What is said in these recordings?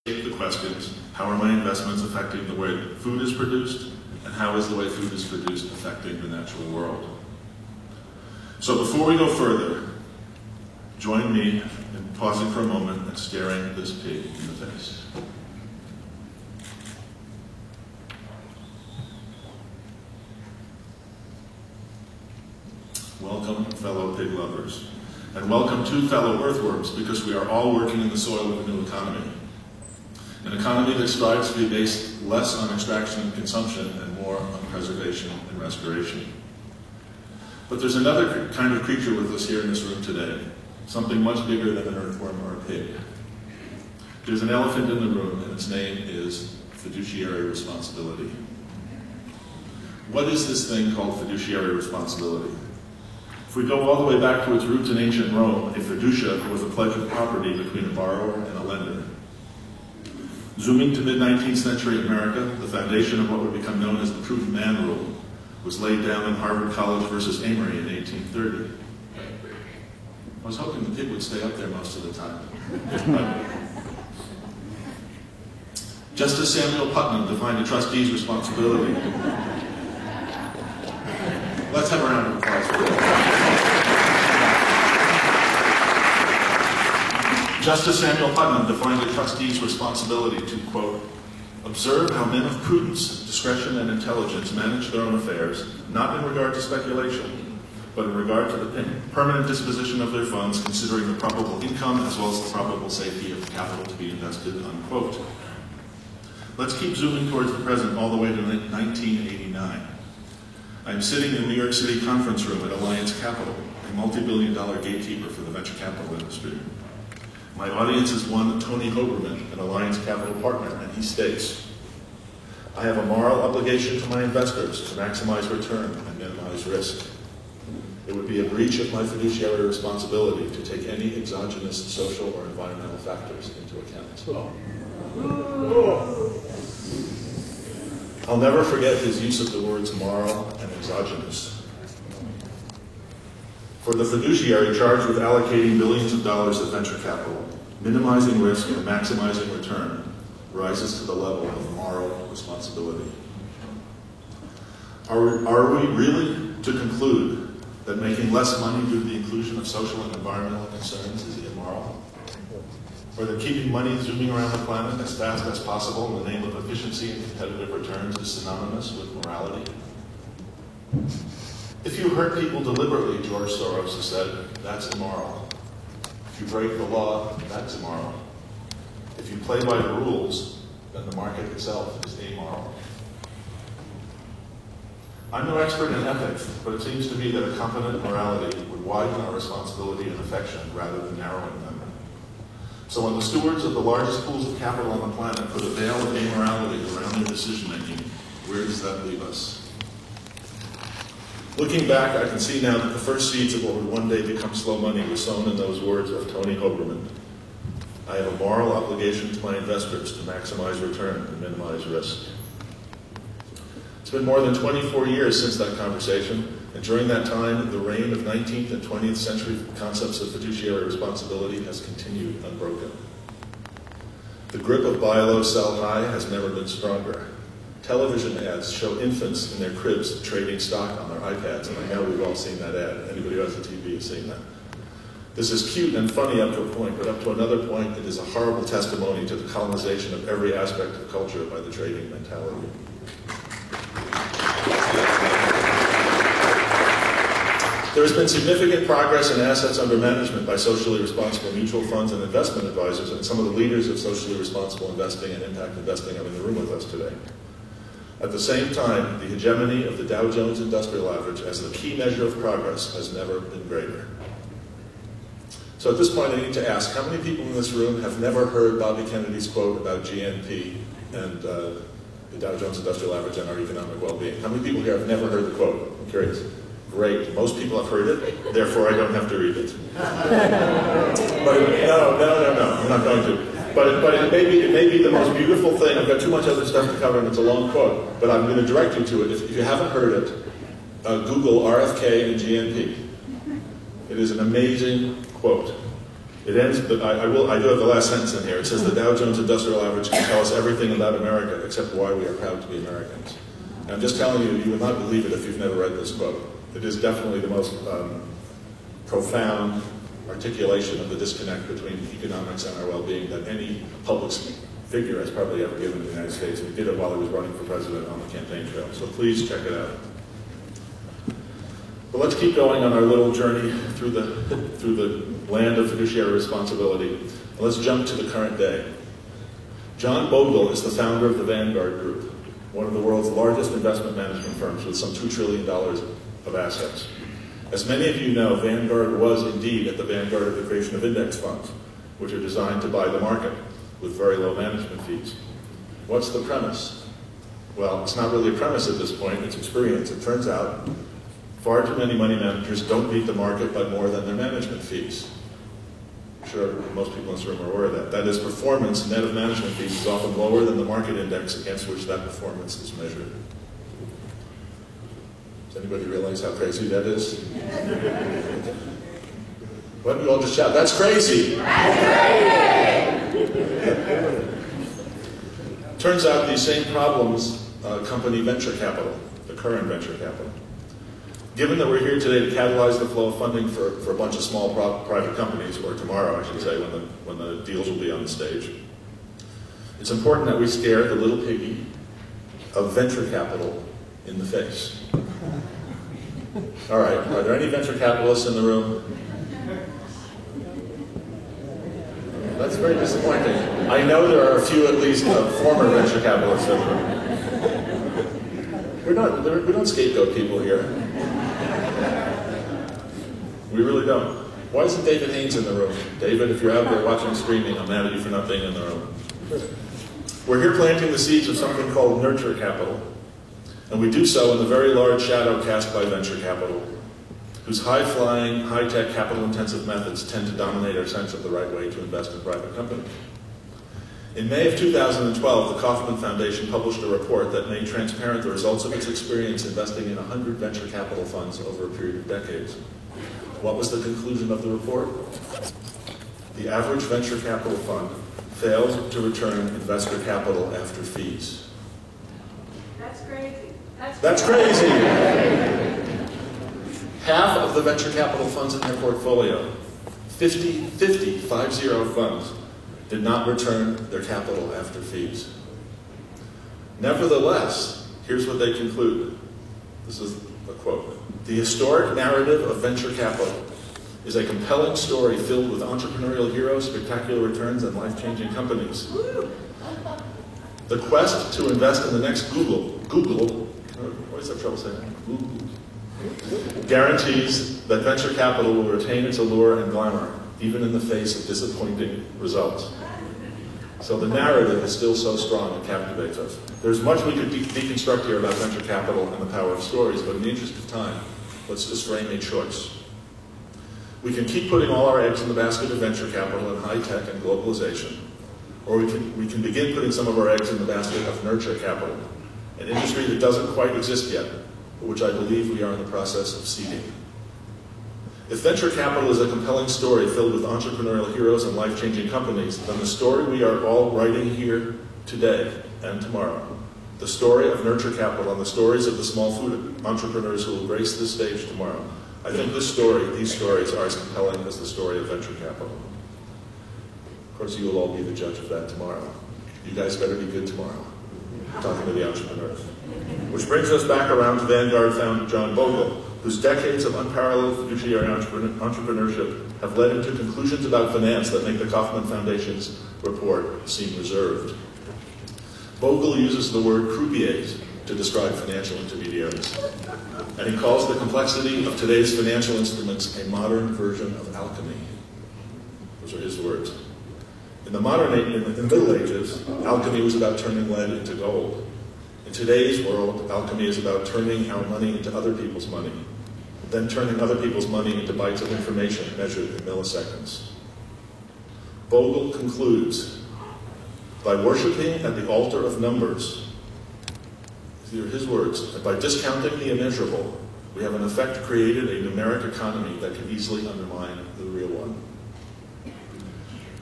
the questions, how are my investments affecting the way food is produced, and how is the way food is produced affecting the natural world? So before we go further, join me in pausing for a moment and staring this pig in the face. Welcome, fellow pig lovers, and welcome to fellow earthworms, because we are all working in the soil of a new economy. An economy that strives to be based less on extraction and consumption and more on preservation and restoration. But there's another kind of creature with us here in this room today, something much bigger than an earthworm or a pig. There's an elephant in the room, and its name is fiduciary responsibility. What is this thing called fiduciary responsibility? If we go all the way back to its roots in ancient Rome, a fiducia was a pledge of property between a borrower and a lender. Zooming to mid-19th century America, the foundation of what would become known as the prudent man rule was laid down in Harvard College versus Amory in 1830. I was hoping the pig would stay up there most of the time. Justice Samuel Putnam defined a trustee's responsibility. Let's have a round of applause for that. Justice Samuel Putnam defined a trustee's responsibility to, quote, observe how men of prudence, discretion, and intelligence manage their own affairs, not in regard to speculation, but in regard to the permanent disposition of their funds, considering the probable income as well as the probable safety of the capital to be invested, unquote. Let's keep zooming towards the present all the way to 1989. I'm sitting in the New York City conference room at Alliance Capital, a multi-billion-dollar gatekeeper for the venture capital industry. My audience is one Tony Hoberman, an Alliance Capital partner, and he states, I have a moral obligation to my investors to maximize return and minimize risk. It would be a breach of my fiduciary responsibility to take any exogenous social or environmental factors into account. I'll never forget his use of the words moral and exogenous. For the fiduciary charged with allocating billions of dollars of venture capital, minimizing risk and maximizing return rises to the level of moral responsibility. Are we really to conclude that making less money due to the inclusion of social and environmental concerns is immoral? Or that keeping money zooming around the planet as fast as possible in the name of efficiency and competitive returns is synonymous with morality? If you hurt people deliberately, George Soros has said, that's immoral. If you break the law, that's immoral. If you play by the rules, then the market itself is amoral. I'm no expert in ethics, but it seems to me that a competent morality would widen our responsibility and affection rather than narrowing them. So when the stewards of the largest pools of capital on the planet put a veil of amorality around their decision-making, where does that leave us? Looking back, I can see now that the first seeds of what would one day become slow money were sown in those words of Tony Hoberman. I have a moral obligation to my investors to maximize return and minimize risk. It's been more than 24 years since that conversation, and during that time, the reign of 19th and 20th century concepts of fiduciary responsibility has continued unbroken. The grip of buy low, sell high has never been stronger. Television ads show infants in their cribs trading stock on their iPads, and I know we've all seen that ad. Anybody who has a TV has seen that. This is cute and funny up to a point, but up to another point, it is a horrible testimony to the colonization of every aspect of culture by the trading mentality. There has been significant progress in assets under management by socially responsible mutual funds and investment advisors, and some of the leaders of socially responsible investing and impact investing are in the room with us today. At the same time, the hegemony of the Dow Jones Industrial Average as the key measure of progress has never been greater. So at this point, I need to ask, how many people in this room have never heard Bobby Kennedy's quote about GNP and the Dow Jones Industrial Average and our economic well-being? How many people here have never heard the quote? I'm curious. Great. Most people have heard it, therefore I don't have to read it. But no, I'm not going to. But it may be the most beautiful thing. I've got too much other stuff to cover, and it's a long quote. But I'm going to direct you to it. If you haven't heard it, Google RFK and GNP. It is an amazing quote. It ends, but I do have the last sentence in here. It says the Dow Jones Industrial Average can tell us everything about America except why we are proud to be Americans. And I'm just telling you, you would not believe it if you've never read this quote. It is definitely the most profound articulation of the disconnect between economics and our well-being that any public figure has probably ever given in the United States. We did it while he was running for president on the campaign trail. So please check it out. But let's keep going on our little journey through the land of fiduciary responsibility. And let's jump to the current day. John Bogle is the founder of the Vanguard Group, one of the world's largest investment management firms with some $2 trillion of assets. As many of you know, Vanguard was indeed at the vanguard of the creation of index funds, which are designed to buy the market with very low management fees. What's the premise? Well, it's not really a premise at this point, it's experience. It turns out far too many money managers don't beat the market by more than their management fees. I'm sure most people in this room are aware of that. That is, performance net of management fees is often lower than the market index against which that performance is measured. Does anybody realize how crazy that is? Why don't we all just shout, "That's crazy!" That's crazy! Turns out these same problems accompany venture capital, the current venture capital. Given that we're here today to catalyze the flow of funding for a bunch of small private companies, or tomorrow, I should say, when the deals will be on the stage, it's important that we scare the little piggy of venture capital in the face. All right, are there any venture capitalists in the room? That's very disappointing. I know there are a few, at least, former venture capitalists in the room. We don't scapegoat people here. We really don't. Why isn't David Haynes in the room? David, if you're out there watching streaming, I'm mad at you for not being in the room. We're here planting the seeds of something called nurture capital, and we do so in the very large shadow cast by venture capital, whose high-flying, high-tech, capital-intensive methods tend to dominate our sense of the right way to invest in private companies. In May of 2012, the Kauffman Foundation published a report that made transparent the results of its experience investing in 100 venture capital funds over a period of decades. What was the conclusion of the report? The average venture capital fund failed to return investor capital after fees. That's crazy. That's crazy! Half of the venture capital funds in their portfolio, 50 funds, did not return their capital after fees. Nevertheless, here's what they conclude. This is a quote. The historic narrative of venture capital is a compelling story filled with entrepreneurial heroes, spectacular returns, and life-changing companies. The quest to invest in the next Google, what is that trouble saying? Google, guarantees that venture capital will retain its allure and glamour, even in the face of disappointing results. So the narrative is still so strong it captivates us. There's much we could deconstruct here about venture capital and the power of stories, but in the interest of time, let's just frame a choice. We can keep putting all our eggs in the basket of venture capital and high tech and globalization, or we can begin putting some of our eggs in the basket of nurture capital, an industry that doesn't quite exist yet, but which I believe we are in the process of seeding. If venture capital is a compelling story filled with entrepreneurial heroes and life-changing companies, then the story we are all writing here today and tomorrow, the story of nurture capital and the stories of the small food entrepreneurs who will grace this stage tomorrow, I think these stories are as compelling as the story of venture capital. Of course, you will all be the judge of that tomorrow. You guys better be good tomorrow. I'm talking to the entrepreneurs. Which brings us back around to Vanguard founder John Bogle, whose decades of unparalleled fiduciary entrepreneurship have led him to conclusions about finance that make the Kauffman Foundation's report seem reserved. Bogle uses the word croupiers to describe financial intermediaries, and he calls the complexity of today's financial instruments a modern version of alchemy. Those are his words. In the Middle Ages, alchemy was about turning lead into gold. In today's world, alchemy is about turning our money into other people's money, then turning other people's money into bytes of information measured in milliseconds. Bogle concludes, by worshiping at the altar of numbers, these are his words, by discounting the immeasurable, we have in effect created a numeric economy that can easily undermine the real one.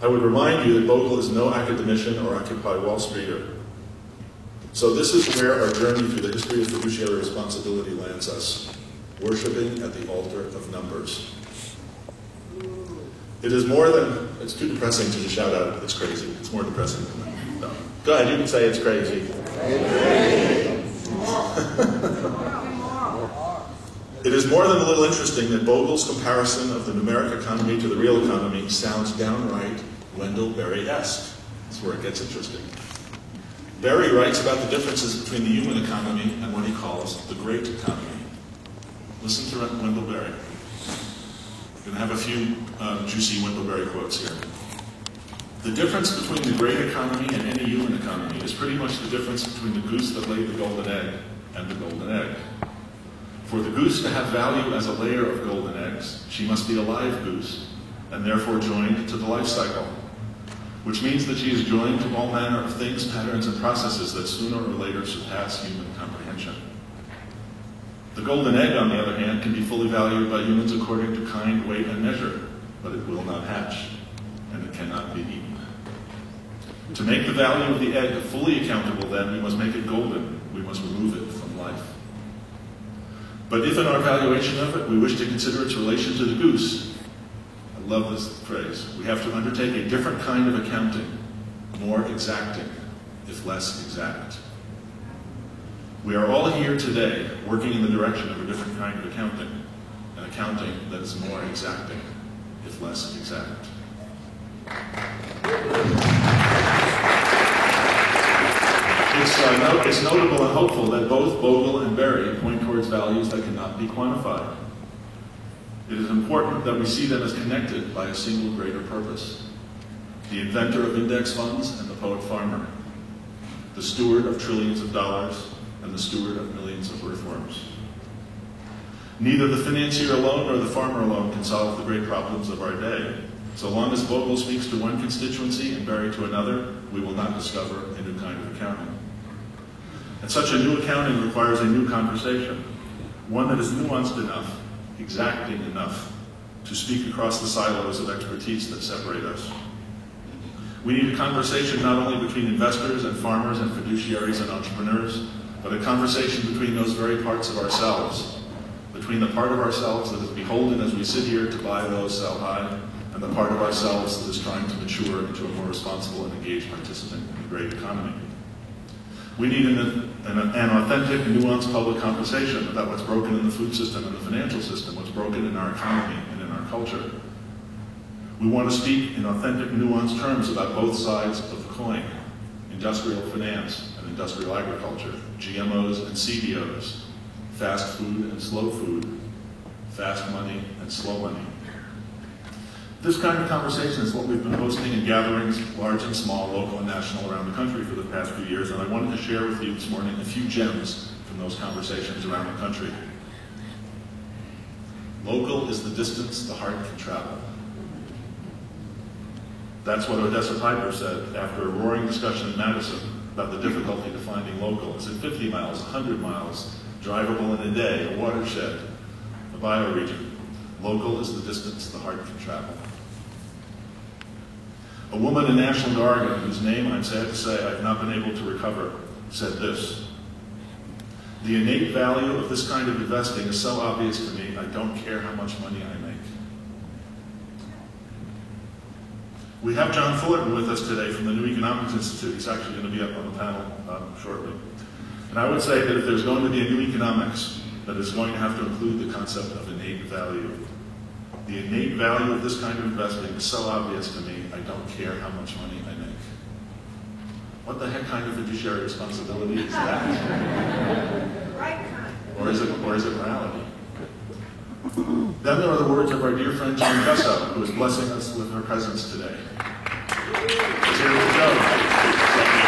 I would remind you that Bogle is no academician or Occupy Wall Streeter. So this is where our journey through the history of fiduciary responsibility lands us, worshiping at the altar of numbers. It is more than, it's too depressing to shout out, it's crazy. It's more depressing than that. No. Go ahead, you can say it's crazy. It is more than a little interesting that Bogle's comparison of the numeric economy to the real economy sounds downright Wendell Berry-esque. That's where it gets interesting. Berry writes about the differences between the human economy and what he calls the great economy. Listen to Wendell Berry. We're going to have a few juicy Wendell Berry quotes here. The difference between the great economy and any human economy is pretty much the difference between the goose that laid the golden egg and the golden egg. For the goose to have value as a layer of golden eggs, she must be a live goose, and therefore joined to the life cycle, which means that she is joined to all manner of things, patterns, and processes that sooner or later surpass human comprehension. The golden egg, on the other hand, can be fully valued by humans according to kind, weight, and measure, but it will not hatch, and it cannot be eaten. To make the value of the egg fully accountable, then, we must make it golden. We must remove it from life. But if in our valuation of it, we wish to consider its relation to the goose, I love this phrase, we have to undertake a different kind of accounting, more exacting, if less exact. We are all here today working in the direction of a different kind of accounting, an accounting that is more exacting, if less exact. It's notable and hopeful that both Bogle and Berry point towards values that cannot be quantified. It is important that we see them as connected by a single greater purpose. The inventor of index funds and the poet farmer. The steward of trillions of dollars and the steward of millions of earthworms. Neither the financier alone nor the farmer alone can solve the great problems of our day. So long as Bogle speaks to one constituency and Berry to another, we will not discover a new kind of accounting. And such a new accounting requires a new conversation, one that is nuanced enough, exacting enough, to speak across the silos of expertise that separate us. We need a conversation not only between investors and farmers and fiduciaries and entrepreneurs, but a conversation between those very parts of ourselves, between the part of ourselves that is beholden as we sit here to buy low, sell high, and the part of ourselves that is trying to mature into a more responsible and engaged participant in the great economy. We need an authentic, nuanced public conversation about what's broken in the food system and the financial system, what's broken in our economy and in our culture. We want to speak in authentic, nuanced terms about both sides of the coin, industrial finance and industrial agriculture, GMOs and CBOs, fast food and slow food, fast money and slow money. This kind of conversation is what we've been hosting in gatherings, large and small, local and national, around the country for the past few years, and I wanted to share with you this morning a few gems from those conversations around the country. Local is the distance the heart can travel. That's what Odessa Piper said after a roaring discussion in Madison about the difficulty to finding local. Is it 50 miles, 100 miles, drivable in a day, a watershed, a bioregion? Local is the distance the heart can travel. A woman in Ashland, Oregon, whose name I'm sad to say I've not been able to recover, said this: "The innate value of this kind of investing is so obvious to me, I don't care how much money I make." We have John Fullerton with us today from the New Economics Institute. He's actually going to be up on the panel shortly. And I would say that if there's going to be a new economics, that is going to have to include the concept of innate value. The innate value of this kind of investing is so obvious to me, I don't care how much money I make. What the heck kind of fiduciary responsibility is that? Right kind. Or is it morality? Then there are the words of our dear friend Jane Gusso, who is blessing us with her presence today. She's here with Joe.